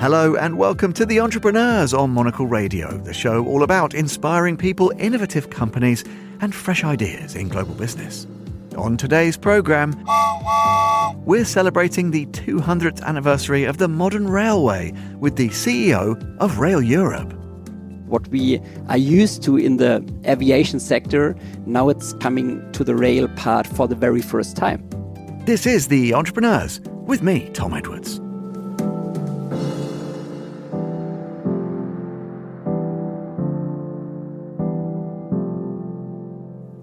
Hello and welcome to The Entrepreneurs on Monocle Radio, the show all about inspiring people, innovative companies and fresh ideas in global business. On today's programme, we're celebrating the 200th anniversary of the modern railway with the CEO of Rail Europe. What we are used to in the aviation sector, now it's coming to the rail part for the very first time. This is The Entrepreneurs with me, Tom Edwards.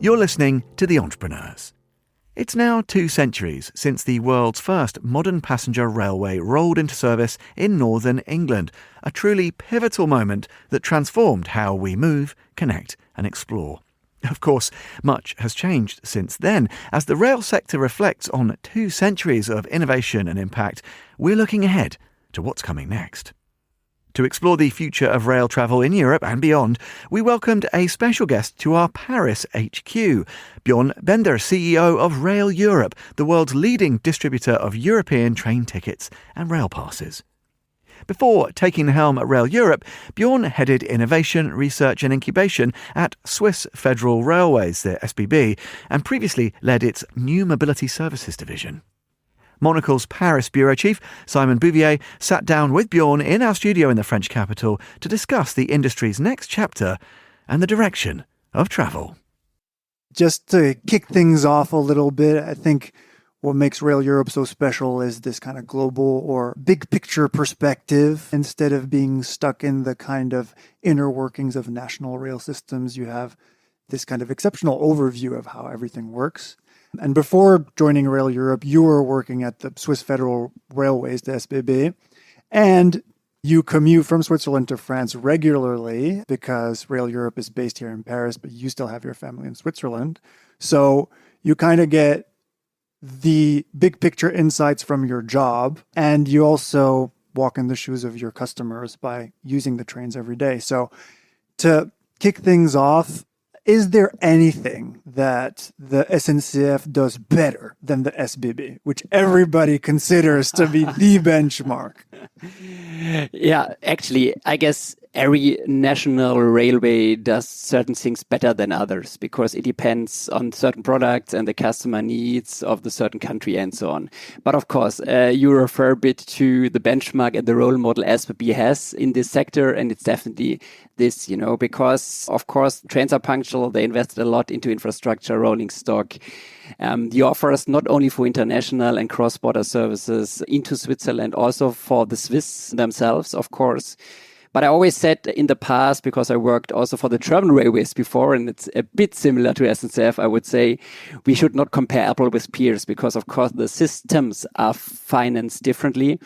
You're listening to The Entrepreneurs. It's now 2 centuries since the world's first modern passenger railway rolled into service in northern England, a truly pivotal moment that transformed how we move, connect and explore. Of course, much has changed since then. As the rail sector reflects on 2 centuries of innovation and impact, we're looking ahead to what's coming next. To explore the future of rail travel in Europe and beyond, we welcomed a special guest to our Paris HQ, Björn Bender, CEO of Rail Europe, the world's leading distributor of European train tickets and rail passes. Before taking the helm at Rail Europe, Björn headed innovation, research and incubation at Swiss Federal Railways, the SBB, and previously led its New Mobility Services division. Monocle's Paris bureau chief, Simon Bouvier, sat down with Björn in our studio in the French capital to discuss the industry's next chapter and the direction of travel. Just to kick things off a little bit, I think what makes Rail Europe so special is this kind of global or big picture perspective. Instead of being stuck in the kind of inner workings of national rail systems, you have this kind of exceptional overview of how everything works. And before joining Rail Europe, you were working at the Swiss Federal Railways, the SBB, and you commute from Switzerland to France regularly because Rail Europe is based here in Paris, but you still have your family in Switzerland. So you kind of get the big picture insights from your job, and you also walk in the shoes of your customers by using the trains every day. So to kick things off, is there anything that the SNCF does better than the SBB, which everybody considers to be the benchmark? Yeah, actually, I guess every national railway does certain things better than others because it depends on certain products and the customer needs of the certain country and so on. But of course, you refer a bit to the benchmark and the role model SBB has in this sector, and it's definitely this, because of course trains are punctual, they invested a lot into infrastructure, rolling stock. The offer is not only for international and cross-border services into Switzerland, also for the Swiss themselves, of course. But I always said in the past, because I worked also for the German railways before, and it's a bit similar to SNCF, I would say we should not compare Apple with peers because, of course, the systems are financed differently.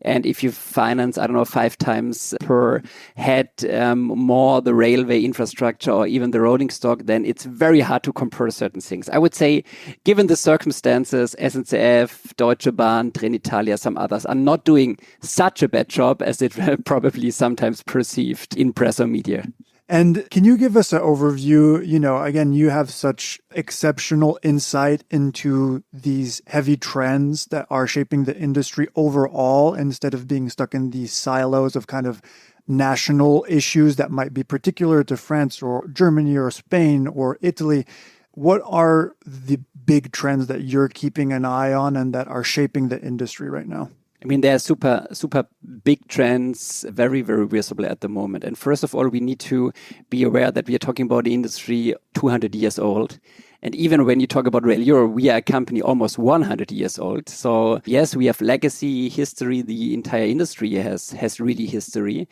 And if you finance, 5 times per head more the railway infrastructure or even the rolling stock, then it's very hard to compare certain things. I would say, given the circumstances, SNCF, Deutsche Bahn, Trenitalia, some others are not doing such a bad job as it probably sometimes perceived in press or media. And can you give us an overview? Again, you have such exceptional insight into these heavy trends that are shaping the industry overall, instead of being stuck in these silos of kind of national issues that might be particular to France or Germany or Spain or Italy. What are the big trends that you're keeping an eye on and that are shaping the industry right now? There are super big trends, very, very visible at the moment. And first of all, we need to be aware that we are talking about the industry 200 years old. And even when you talk about Rail Europe, we are a company almost 100 years old. So yes, we have legacy, history. The entire industry has really history.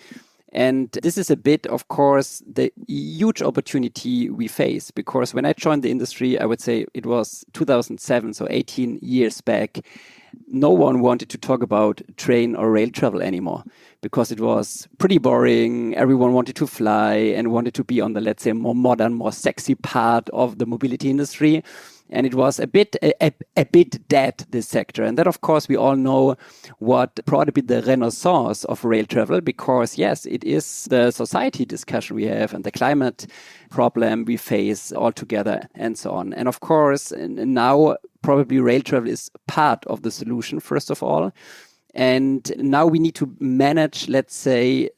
And this is a bit, of course, the huge opportunity we face. Because when I joined the industry, I would say it was 2007, so 18 years back. No one wanted to talk about train or rail travel anymore because it was pretty boring. Everyone wanted to fly and wanted to be on the, let's say, more modern, more sexy part of the mobility industry. And it was a bit dead, this sector. And that, of course, we all know what brought a bit the renaissance of rail travel, because, yes, it is the society discussion we have and the climate problem we face all together and so on. And, of course, now probably rail travel is part of the solution, first of all. And now we need to manage, let's say,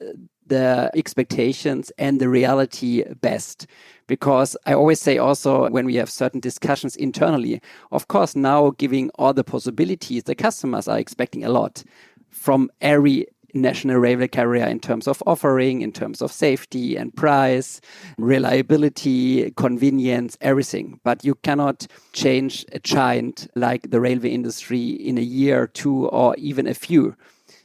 the expectations and the reality best. Because I always say also when we have certain discussions internally, of course, now giving all the possibilities, the customers are expecting a lot from every national railway carrier in terms of offering, in terms of safety and price, reliability, convenience, everything. But you cannot change a giant like the railway industry in a year, 2, or even a few.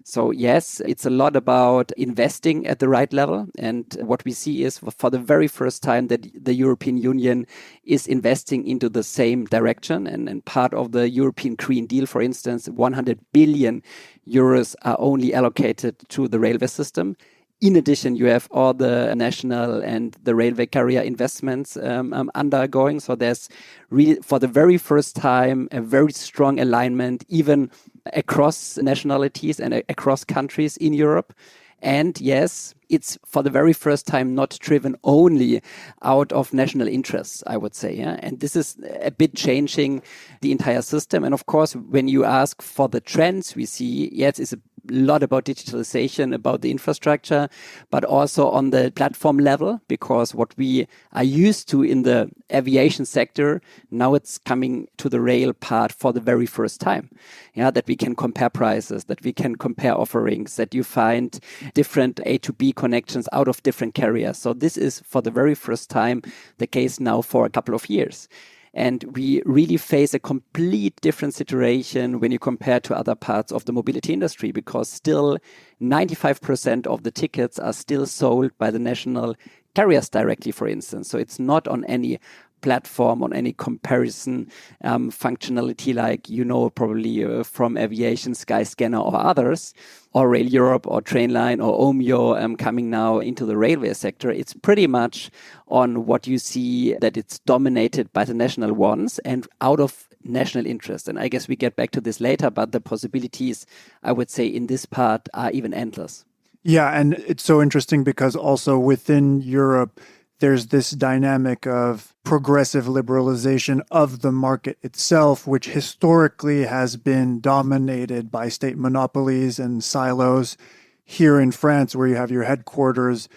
So yes, it's a lot about investing at the right level. And what we see is for the very first time that the European Union is investing into the same direction. And part of the European Green Deal, for instance, 100 billion euros are only allocated to the railway system. In addition, you have all the national and the railway carrier investments undergoing. So there's really, for the very first time, a very strong alignment, even across nationalities and across countries in Europe. And yes, it's for the very first time not driven only out of national interests, I would say. Yeah? And this is a bit changing the entire system. And of course, when you ask for the trends we see, yes, it's a lot about digitalization, about the infrastructure, but also on the platform level, because what we are used to in the aviation sector, now it's coming to the rail part for the very first time. Yeah, that we can compare prices, that we can compare offerings, that you find different A to B connections out of different carriers. So this is for the very first time the case now for a couple of years. And we really face a complete different situation when you compare to other parts of the mobility industry, because still 95% of the tickets are still sold by the national carriers directly, for instance. So it's not on any platform, on any comparison functionality like, probably from aviation, Skyscanner or others, or Rail Europe or Trainline or Omeo coming now into the railway sector. It's pretty much on what you see that it's dominated by the national ones and out of national interest. And I guess we get back to this later, but the possibilities, I would say, in this part are even endless. Yeah, and it's so interesting because also within Europe, there's this dynamic of progressive liberalization of the market itself, which historically has been dominated by state monopolies and silos. Here in France, where you have your headquarters,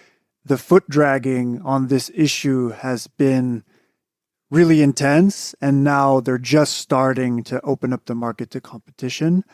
the foot dragging on this issue has been really intense, and now they're just starting to open up the market to competition.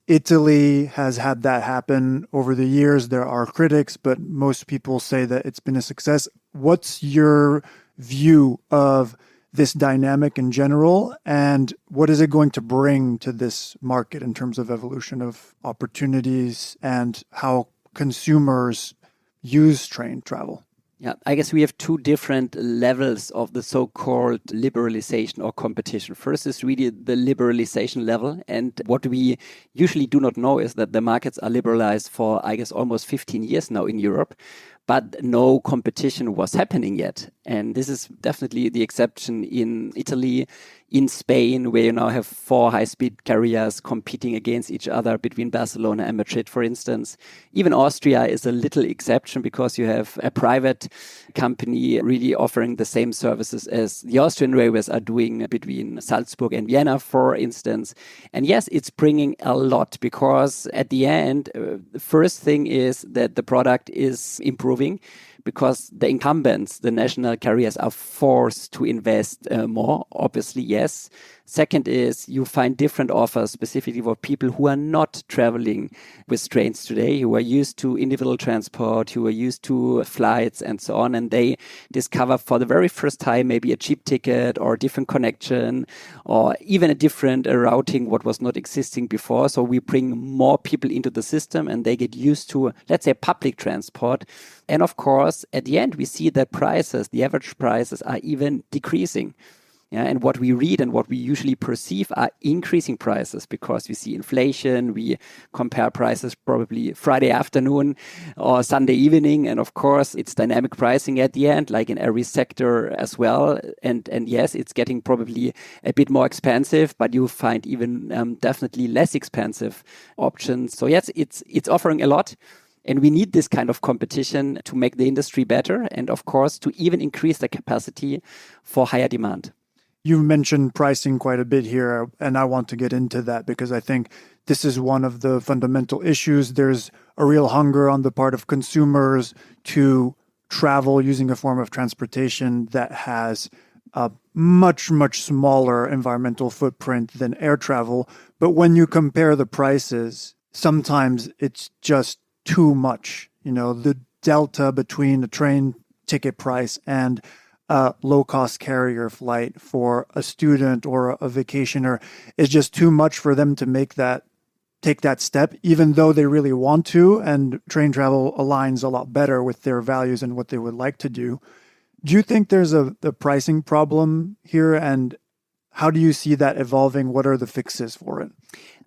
Italy has had that happen over the years. There are critics, but most people say that it's been a success. What's your view of this dynamic in general, and what is it going to bring to this market in terms of evolution of opportunities and how consumers use train travel? Yeah, I guess we have two different levels of the so-called liberalization or competition. First is really the liberalization level. And what we usually do not know is that the markets are liberalized for, I guess, almost 15 years now in Europe, but no competition was happening yet. And this is definitely the exception in Italy, in Spain, where you now have 4 high-speed carriers competing against each other between Barcelona and Madrid, for instance. Even Austria is a little exception because you have a private company really offering the same services as the Austrian railways are doing between Salzburg and Vienna, for instance. And yes, it's bringing a lot because at the end, the first thing is that the product is improving, because the incumbents, the national carriers, are forced to invest more, obviously, yes. Second is you find different offers specifically for people who are not traveling with trains today, who are used to individual transport, who are used to flights and so on. And they discover for the very first time maybe a cheap ticket or a different connection or even a different routing, what was not existing before. So we bring more people into the system and they get used to, let's say, public transport. And of course, at the end, we see that prices, the average prices, are even decreasing. Yeah, and what we read and what we usually perceive are increasing prices because we see inflation. We compare prices probably Friday afternoon or Sunday evening. And of course, it's dynamic pricing at the end, like in every sector as well. And yes, it's getting probably a bit more expensive, but you find even definitely less expensive options. So yes, it's offering a lot. And we need this kind of competition to make the industry better and, of course, to even increase the capacity for higher demand. You mentioned pricing quite a bit here, and I want to get into that because I think this is one of the fundamental issues. There's a real hunger on the part of consumers to travel using a form of transportation that has a much, much smaller environmental footprint than air travel. But when you compare the prices, sometimes it's just too much. The delta between a train ticket price and a low-cost carrier flight for a student or a vacationer is just too much for them to take that step, even though they really want to, and train travel aligns a lot better with their values and what they would like to do. Do you think there's a pricing problem here, and how do you see that evolving? What are the fixes for it?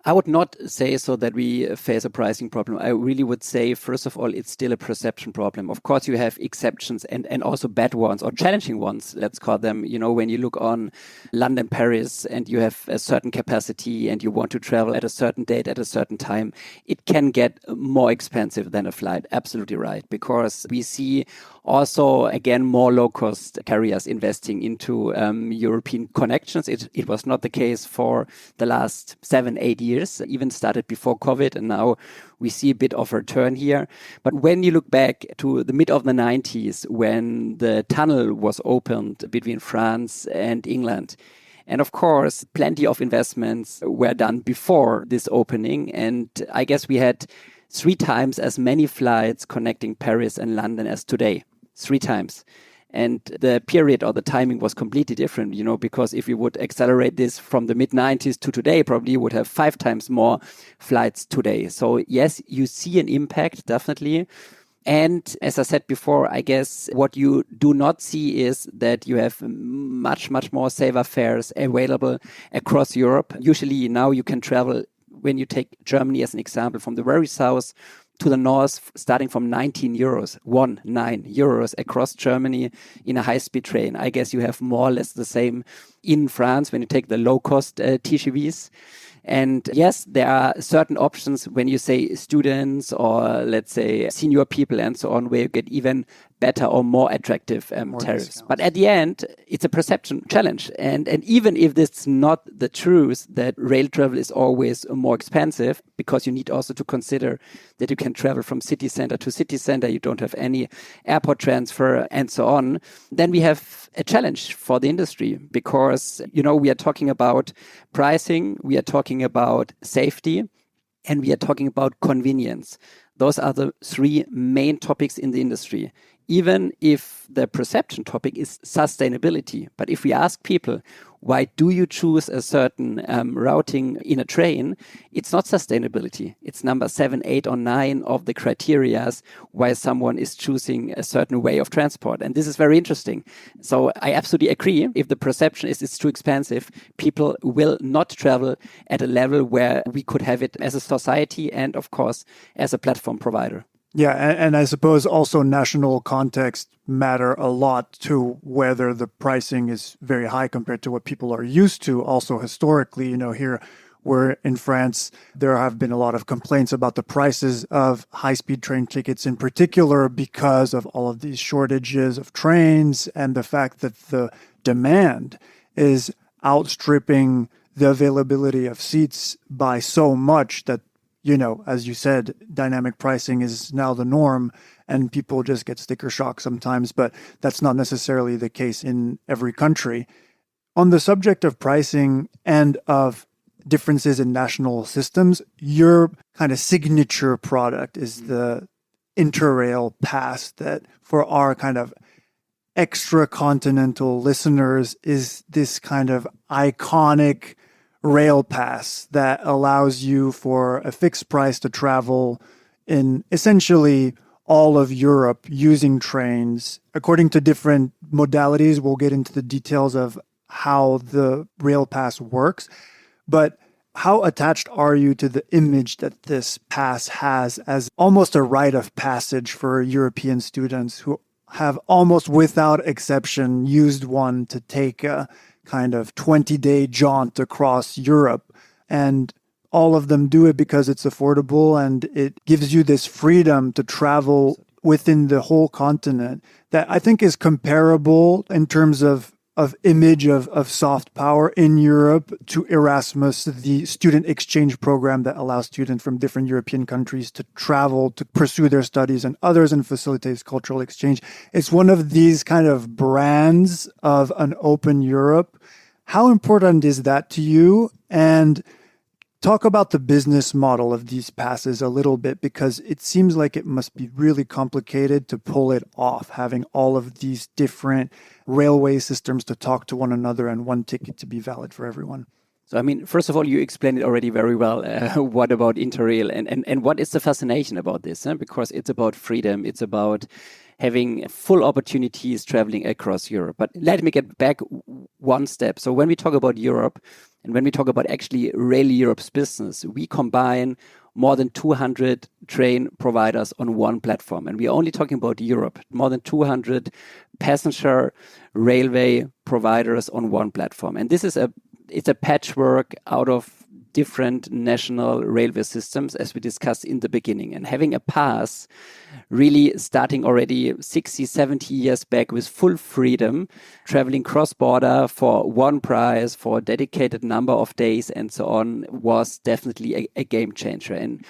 I would not say so that we face a pricing problem. I really would say, first of all, it's still a perception problem. Of course, you have exceptions and also bad ones or challenging ones, let's call them. When you look on London, Paris, and you have a certain capacity and you want to travel at a certain date at a certain time, it can get more expensive than a flight. Absolutely right. Because we see also, again, more low-cost carriers investing into European connections. It was not the case for the last 7-8 years, even started before COVID, and now we see a bit of a turn here. But when you look back to the mid of the 90s, when the tunnel was opened between France and England, and of course, plenty of investments were done before this opening, and I guess we had 3 times as many flights connecting Paris and London as today. 3 times. And the period or the timing was completely different, because if you would accelerate this from the mid-90s to today, probably you would have 5 times more flights today. So yes, you see an impact, definitely. And as I said before, I guess what you do not see is that you have much, much more saver fares available across Europe. Usually now you can travel, when you take Germany as an example, from the very south to the north, starting from 19 euros, 19 euros across Germany in a high-speed train. I guess you have more or less the same in France when you take the low-cost TGVs. And yes, there are certain options when you say students or let's say senior people and so on, where you get even better or more attractive tariffs. Discounts. But at the end, it's a perception challenge. And even if it's not the truth that rail travel is always more expensive, because you need also to consider that you can travel from city center to city center, you don't have any airport transfer and so on, then we have a challenge for the industry because, we are talking about pricing, we are talking about safety, and we are talking about convenience. Those are the 3 main topics in the industry. Even if the perception topic is sustainability. But if we ask people, why do you choose a certain routing in a train? It's not sustainability. It's number 7, 8, or 9 of the criteria why someone is choosing a certain way of transport. And this is very interesting. So I absolutely agree. If the perception is it's too expensive, people will not travel at a level where we could have it as a society and, of course, as a platform provider. Yeah, and I suppose also national context matter a lot to whether the pricing is very high compared to what people are used to. Also historically, here we're in France, there have been a lot of complaints about the prices of high-speed train tickets in particular because of all of these shortages of trains and the fact that the demand is outstripping the availability of seats by so much that as you said, dynamic pricing is now the norm and people just get sticker shock sometimes, but that's not necessarily the case in every country. On the subject of pricing and of differences in national systems, your kind of signature product is the Interrail Pass that for our kind of extra-continental listeners is this kind of iconic rail pass that allows you for a fixed price to travel in essentially all of Europe using trains. According to different modalities, we'll get into the details of how the rail pass works. But how attached are you to the image that this pass has as almost a rite of passage for European students who have almost without exception used one to take a kind of 20-day jaunt across Europe? And all of them do it because it's affordable and it gives you this freedom to travel within the whole continent that I think is comparable in terms of image of soft power in Europe, to Erasmus, the student exchange program that allows students from different European countries to travel to pursue their studies and others and facilitates cultural exchange. It's one of these kind of brands of an open Europe. How important is that to you? And talk about the business model of these passes a little bit, because it seems like it must be really complicated to pull it off, having all of these different railway systems to talk to one another and one ticket to be valid for everyone. So, I mean, first of all, you explained it already very well. What about Interrail and what is the fascination about this? Because it's about freedom. It's about having full opportunities traveling across Europe. But let me get back one step. So when we talk about Europe, and when we talk about actually Rail Europe's business, we combine more than 200 train providers on one platform. And we are only talking about Europe, more than 200 passenger railway providers on one platform. And this is it's a patchwork out of different national railway systems, as we discussed in the beginning. And having a pass really starting already 60, 70 years back with full freedom, traveling cross-border for one price, for a dedicated number of days and so on, was definitely a game changer. And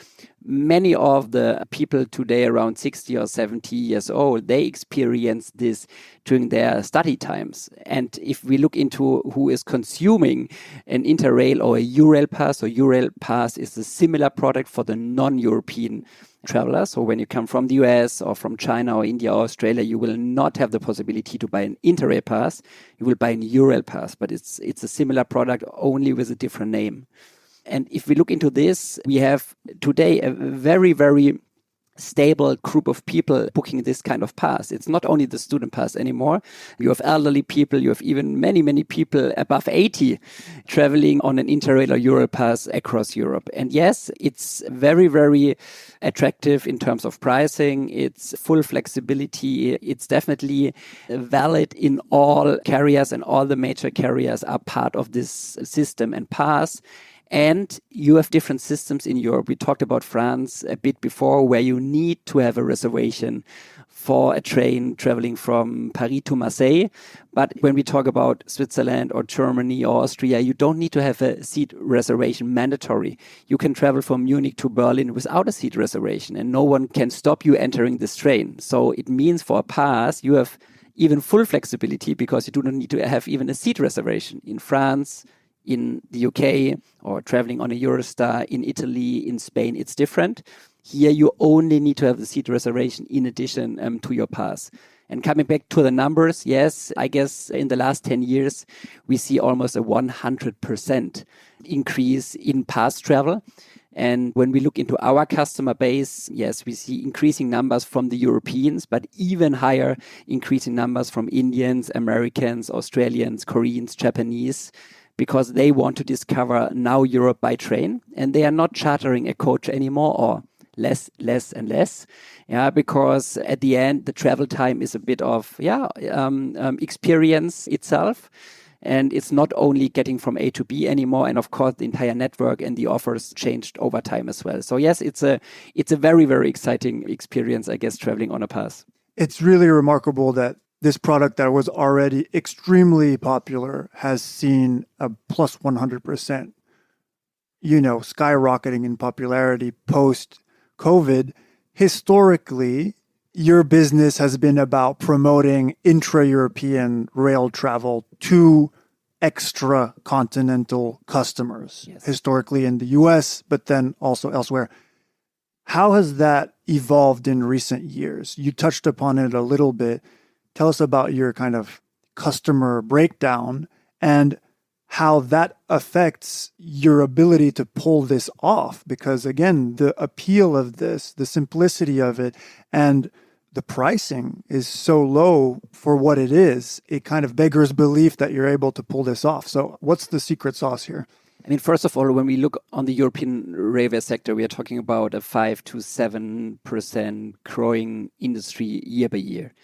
many of the people today around 60 or 70 years old, they experience this during their study times. And if we look into who is consuming an Interrail or a Eurail pass, so Eurail pass is a similar product for the non-European travelers. So when you come from the US or from China or India or Australia, you will not have the possibility to buy an Interrail pass. You will buy an Eurail pass, but it's a similar product, only with a different name. And if we look into this, we have today a very, very stable group of people booking this kind of pass. It's not only the student pass anymore. You have elderly people, you have even many, many people above 80 traveling on an Interrail or Eurail pass across Europe. And yes, it's very, very attractive in terms of pricing. It's full flexibility. It's definitely valid in all carriers, and all the major carriers are part of this system and pass. And you have different systems in Europe. We talked about France a bit before, where you need to have a reservation for a train traveling from Paris to Marseille. But when we talk about Switzerland or Germany or Austria, you don't need to have a seat reservation mandatory. You can travel from Munich to Berlin without a seat reservation, and no one can stop you entering this train. So it means for a pass, you have even full flexibility, because you do not need to have even a seat reservation. In France, in the UK, or traveling on a Eurostar in Italy, in Spain, it's different. Here you only need to have the seat reservation in addition to your pass. And coming back to the numbers, yes, I guess in the last 10 years, we see almost a 100% increase in pass travel. And when we look into our customer base, yes, we see increasing numbers from the Europeans, but even higher increasing numbers from Indians, Americans, Australians, Koreans, Japanese, because they want to discover now Europe by train, and they are not chartering a coach anymore, or less and less. Yeah, because at the end, the travel time is a bit of experience itself. And it's not only getting from A to B anymore. And of course, the entire network and the offers changed over time as well. So yes, it's a very, very exciting experience, I guess, traveling on a pass. It's really remarkable that this product that was already extremely popular has seen a plus 100%, skyrocketing in popularity post-COVID. Historically, your business has been about promoting intra-European rail travel to extra-continental customers, yes, historically in the US, but then also elsewhere. How has that evolved in recent years? You touched upon it a little bit. Tell us about your kind of customer breakdown and how that affects your ability to pull this off. Because again, the appeal of this, the simplicity of it, and the pricing is so low for what it is, it kind of beggars belief that you're able to pull this off. So what's the secret sauce here? I mean, first of all, when we look on the European railway sector, we are talking about a 5 to 7% growing industry year by year.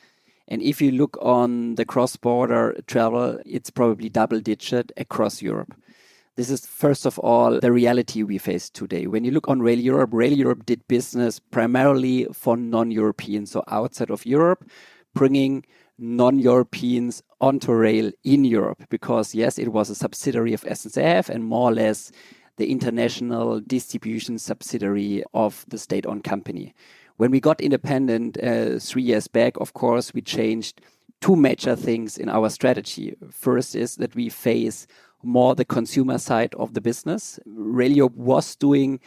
And if you look on the cross-border travel, it's probably double-digit across Europe. This is, first of all, the reality we face today. When you look on Rail Europe did business primarily for non-Europeans, so outside of Europe, bringing non-Europeans onto rail in Europe, because yes, it was a subsidiary of SNCF and more or less the international distribution subsidiary of the state-owned company. When we got independent 3 years back, of course, we changed two major things in our strategy. First is that we face more the consumer side of the business. Rail Europe was doing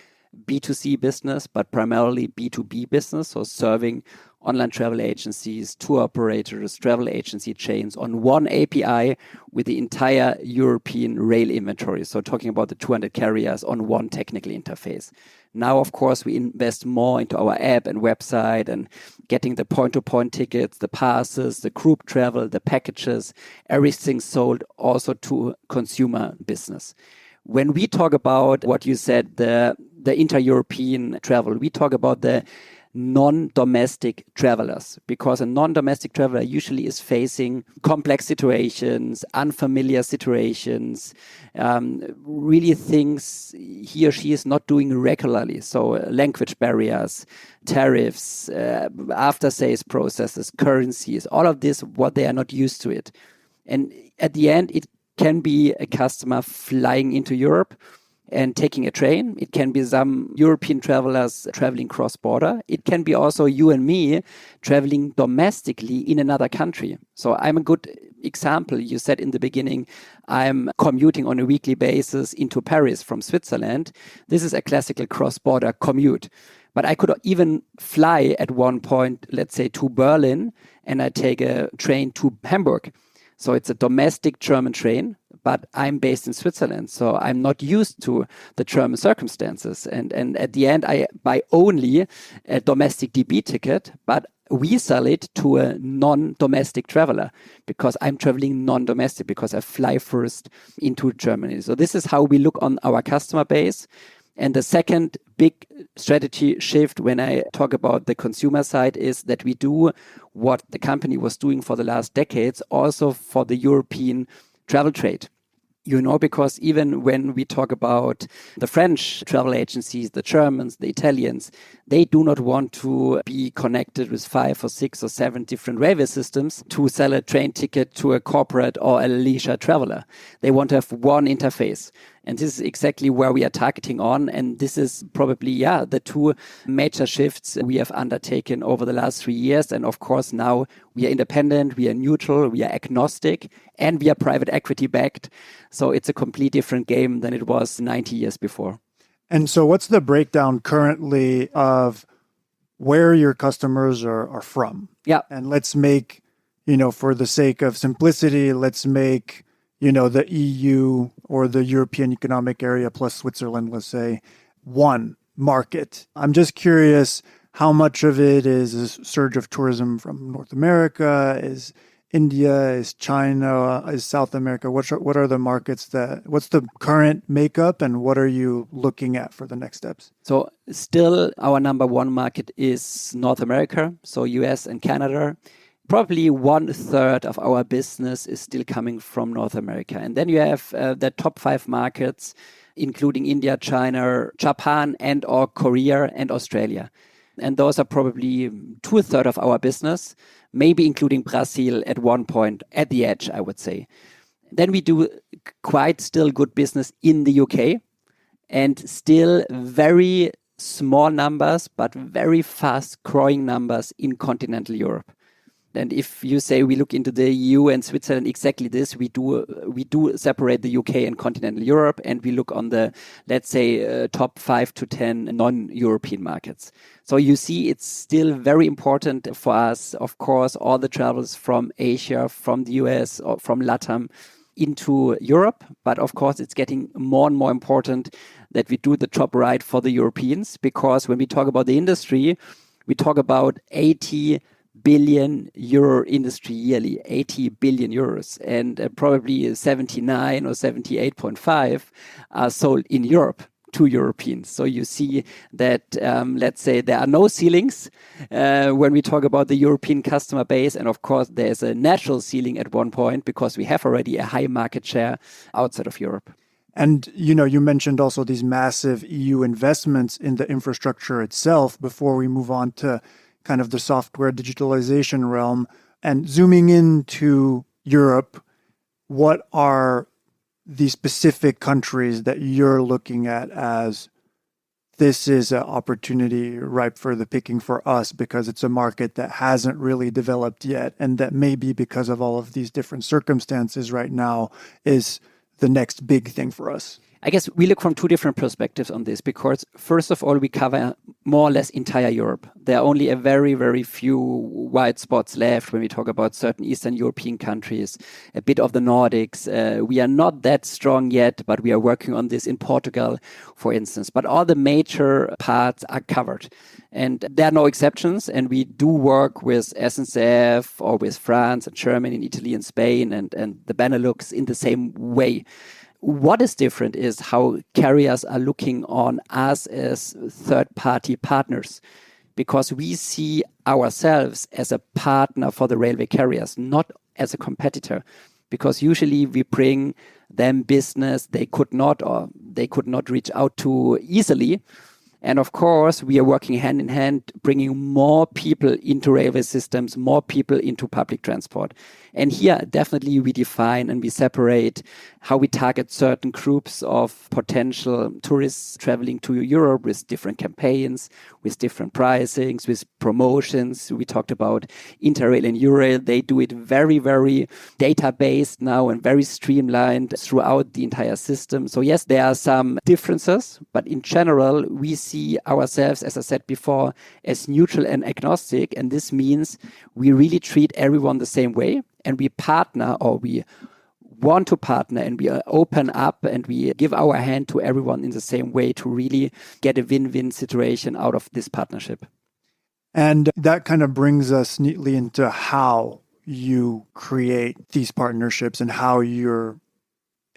B2C business, but primarily B2B business, so serving online travel agencies, tour operators, travel agency chains on one API with the entire European rail inventory. So talking about the 200 carriers on one technical interface. Now, of course, we invest more into our app and website and getting the point-to-point tickets, the passes, the group travel, the packages, everything sold also to consumer business. When we talk about what you said, the inter-European travel, we talk about the non-domestic travelers, because a non-domestic traveler usually is facing complex situations, unfamiliar situations, really things he or she is not doing regularly. So language barriers, tariffs, after-sales processes, currencies, all of this, what they are not used to it. And at the end, it can be a customer flying into Europe and taking a train. It can be some European travelers traveling cross-border. It can be also you and me traveling domestically in another country. So I'm a good example. You said in the beginning, I'm commuting on a weekly basis into Paris from Switzerland. This is a classical cross-border commute. But I could even fly at one point, let's say, to Berlin, and I take a train to Hamburg. So it's a domestic German train, but I'm based in Switzerland, so I'm not used to the German circumstances. And at the end, I buy only a domestic DB ticket, but we sell it to a non-domestic traveler because I'm traveling non-domestic, because I fly first into Germany. So this is how we look on our customer base. And the second big strategy shift when I talk about the consumer side is that we do what the company was doing for the last decades, also for the European travel trade. You know, because even when we talk about the French travel agencies, the Germans, the Italians, they do not want to be connected with 5 or 6 or 7 different railway systems to sell a train ticket to a corporate or a leisure traveler. They want to have one interface. And this is exactly where we are targeting on. And this is probably, the two major shifts we have undertaken over the last 3 years. And of course, now we are independent, we are neutral, we are agnostic, and we are private equity backed. So it's a completely different game than it was 90 years before. And so what's the breakdown currently of where your customers are from? Yeah. And let's make, for the sake of simplicity, let's make, the EU or the European Economic Area plus Switzerland, let's say, one market. I'm just curious how much of it is a surge of tourism from North America, is India, is China, is South America? What are the markets what's the current makeup and what are you looking at for the next steps? So still our number one market is North America, so US and Canada. Probably 1/3 of our business is still coming from North America. And then you have the top 5 markets, including India, China, Japan, and or Korea and Australia. And those are probably 2/3 of our business, maybe including Brazil at one point, at the edge, I would say. Then we do quite still good business in the UK, and still very small numbers, but very fast growing numbers in continental Europe. And if you say we look into the EU and Switzerland, exactly this, we do separate the UK and continental Europe, and we look on the, let's say, top 5 to 10 non-European markets. So you see, it's still very important for us, of course, all the travels from Asia, from the US, or from LATAM into Europe. But of course, it's getting more and more important that we do the job right for the Europeans, because when we talk about the industry, we talk about 80 billion euro industry yearly, 80 billion euros, and probably 79 or 78.5 are sold in Europe to Europeans. So you see that, let's say, there are no ceilings when we talk about the European customer base. And of course, there's a natural ceiling at one point because we have already a high market share outside of Europe. And, you mentioned also these massive EU investments in the infrastructure itself. Before we move on to kind of the software digitalization realm, And zooming into Europe, what are the specific countries that you're looking at as this is an opportunity ripe for the picking for us because it's a market that hasn't really developed yet, and that maybe because of all of these different circumstances right now is the next big thing for us? I guess we look from two different perspectives on this because, first of all, we cover more or less entire Europe. There are only a very, very few white spots left when we talk about certain Eastern European countries, a bit of the Nordics. We are not that strong yet, but we are working on this in Portugal, for instance. But all the major parts are covered. And there are no exceptions. And we do work with SNCF or with France and Germany and Italy and Spain and the Benelux in the same way. What is different is how carriers are looking on us as third-party partners, because we see ourselves as a partner for the railway carriers, not as a competitor, because usually we bring them business they could not reach out to easily. And of course, we are working hand in hand, bringing more people into railway systems, more people into public transport. And here, definitely, we define and we separate how we target certain groups of potential tourists traveling to Europe with different campaigns, with different pricings, with promotions. We talked about Interrail and Eurail. They do it very, very data-based now and very streamlined throughout the entire system. So yes, there are some differences, but in general, we see ourselves, as I said before, as neutral and agnostic. And this means we really treat everyone the same way. And we partner, or we want to partner, and we open up and we give our hand to everyone in the same way to really get a win-win situation out of this partnership. And that kind of brings us neatly into how you create these partnerships and how you're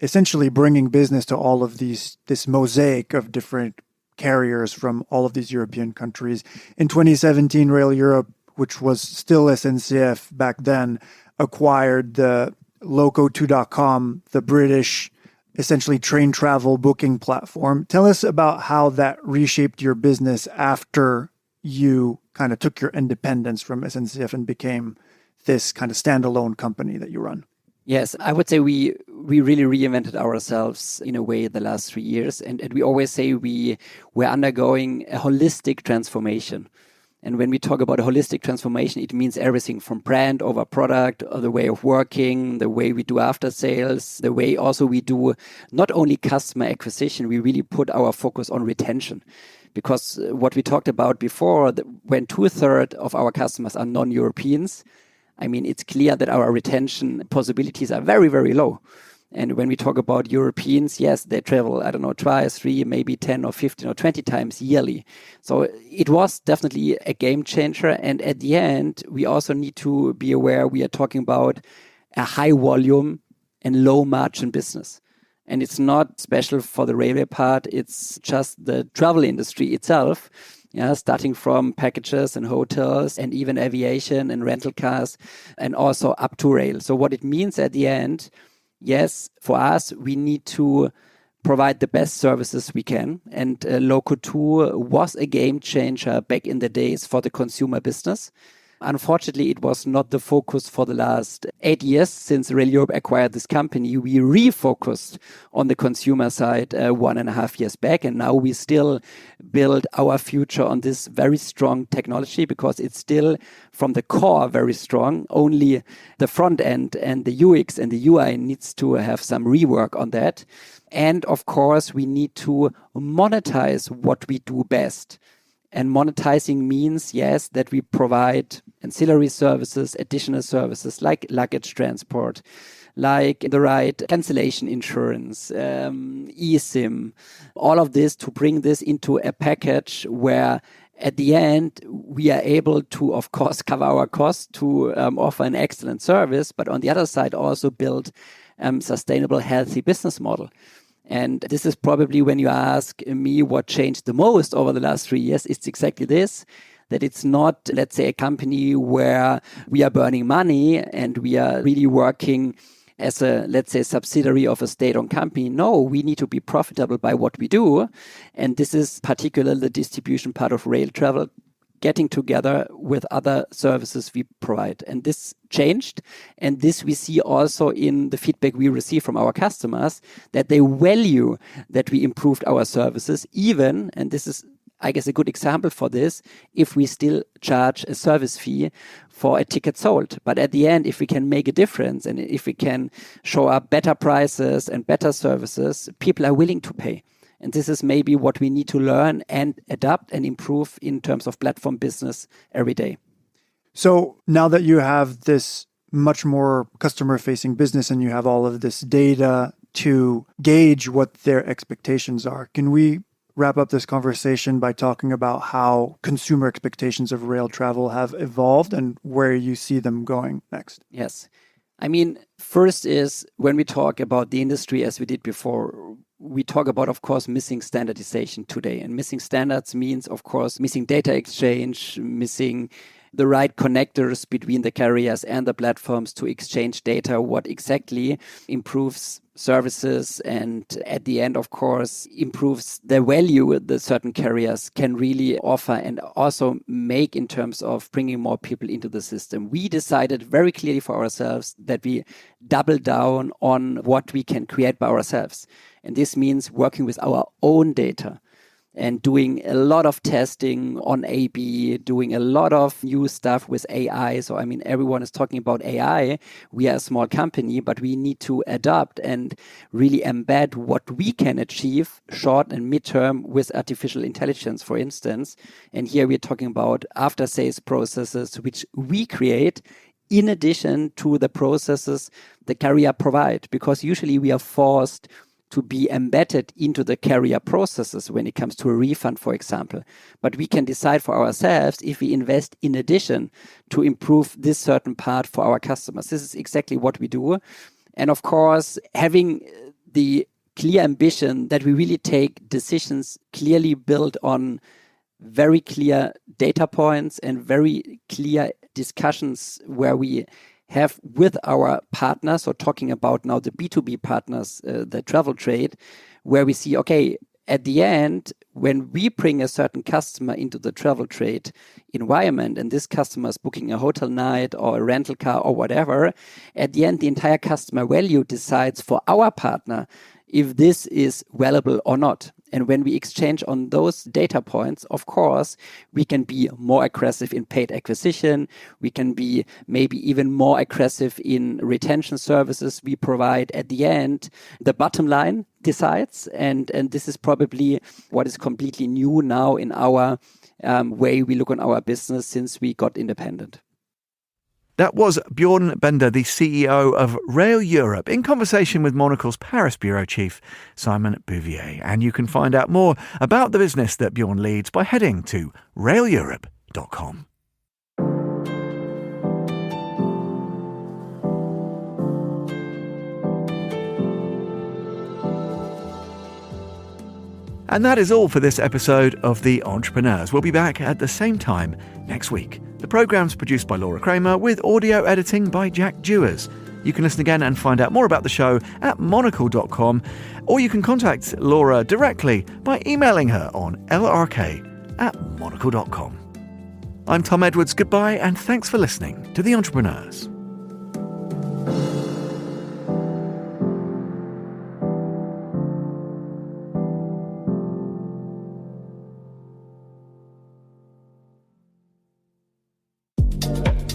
essentially bringing business to all of this mosaic of different carriers from all of these European countries. In 2017, Rail Europe, which was still SNCF back then, acquired the Loco2.com, the British essentially train travel booking platform. Tell us about how that reshaped your business after you kind of took your independence from SNCF and became this kind of standalone company that you run. Yes, I would say we really reinvented ourselves in a way the last 3 years. And we always say we're undergoing a holistic transformation. And when we talk about a holistic transformation, it means everything from brand over product, or the way of working, the way we do after sales, the way also we do not only customer acquisition, we really put our focus on retention. Because what we talked about before, when 2/3 of our customers are non-Europeans, I mean, it's clear that our retention possibilities are very, very low. And when we talk about Europeans, yes, they travel, I don't know, twice, 3, maybe 10 or 15 or 20 times yearly. So it was definitely a game changer. And at the end, we also need to be aware we are talking about a high volume and low margin business. And it's not special for the railway part. It's just the travel industry itself. Yeah, starting from packages and hotels and even aviation and rental cars and also up to rail. So what it means at the end, yes, for us, we need to provide the best services we can. And Loco2 was a game changer back in the days for the consumer business. Unfortunately, it was not the focus for the last 8 years since Rail Europe acquired this company. We refocused on the consumer side 1.5 years back, and now we still build our future on this very strong technology because it's still from the core very strong. Only the front end and the UX and the UI needs to have some rework on that. And of course, we need to monetize what we do best. And monetizing means, yes, that we provide ancillary services, additional services like luggage transport, like the right cancellation insurance, eSIM, all of this to bring this into a package where at the end we are able to, of course, cover our costs to offer an excellent service, but on the other side also build sustainable, healthy business model. And this is probably when you ask me what changed the most over the last 3 years, it's exactly this, that it's not, let's say, a company where we are burning money and we are really working as a, let's say, subsidiary of a state-owned company. No, we need to be profitable by what we do. And this is particularly the distribution part of rail travel getting together with other services we provide. And this changed. And this we see also in the feedback we receive from our customers, that they value that we improved our services, even, and this is, I guess, a good example for this, if we still charge a service fee for a ticket sold. But at the end, if we can make a difference and if we can show up better prices and better services, people are willing to pay. And this is maybe what we need to learn and adapt and improve in terms of platform business every day. So now that you have this much more customer-facing business and you have all of this data to gauge what their expectations are, can we wrap up this conversation by talking about how consumer expectations of rail travel have evolved and where you see them going next? Yes. I mean, first is when we talk about the industry as we did before, we talk about, of course, missing standardization today. And missing standards means, of course, missing data exchange, missing the right connectors between the carriers and the platforms to exchange data, what exactly improves services and at the end, of course, improves the value the certain carriers can really offer and also make in terms of bringing more people into the system. We decided very clearly for ourselves that we double down on what we can create by ourselves. And this means working with our own data and doing a lot of testing on A/B, doing a lot of new stuff with AI. So, I mean, everyone is talking about AI. We are a small company, but we need to adapt and really embed what we can achieve short and midterm with artificial intelligence, for instance. And here we're talking about after-sales processes, which we create in addition to the processes the carrier provide, because usually we are forced to be embedded into the carrier processes when it comes to a refund, for example. But we can decide for ourselves if we invest in addition to improve this certain part for our customers. This is exactly what we do. And of course, having the clear ambition that we really take decisions clearly built on very clear data points and very clear discussions where we have with our partners, so talking about now the B2B partners, the travel trade, where we see, okay, at the end, when we bring a certain customer into the travel trade environment, and this customer is booking a hotel night or a rental car or whatever, at the end, the entire customer value decides for our partner if this is valuable or not. And when we exchange on those data points, of course, we can be more aggressive in paid acquisition. We can be maybe even more aggressive in retention services we provide. At the end, the bottom line decides. And this is probably what is completely new now in our way we look on our business since we got independent. That was Björn Bender, the CEO of Rail Europe, in conversation with Monocle's Paris Bureau Chief, Simon Bouvier. And you can find out more about the business that Björn leads by heading to raileurope.com. And that is all for this episode of The Entrepreneurs. We'll be back at the same time next week. The programme's produced by Laura Kramer with audio editing by Jack Dewars. You can listen again and find out more about the show at monocle.com, or you can contact Laura directly by emailing her on lrk@monocle.com. I'm Tom Edwards. Goodbye, and thanks for listening to The Entrepreneurs.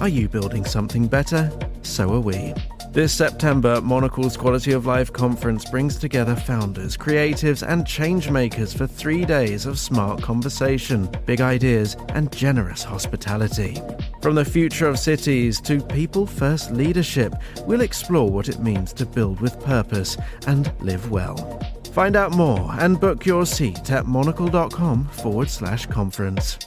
Are you building something better? So are we. This September, Monocle's Quality of Life Conference brings together founders, creatives, and changemakers for 3 days of smart conversation, big ideas, and generous hospitality. From the future of cities to people-first leadership, we'll explore what it means to build with purpose and live well. Find out more and book your seat at monocle.com/conference.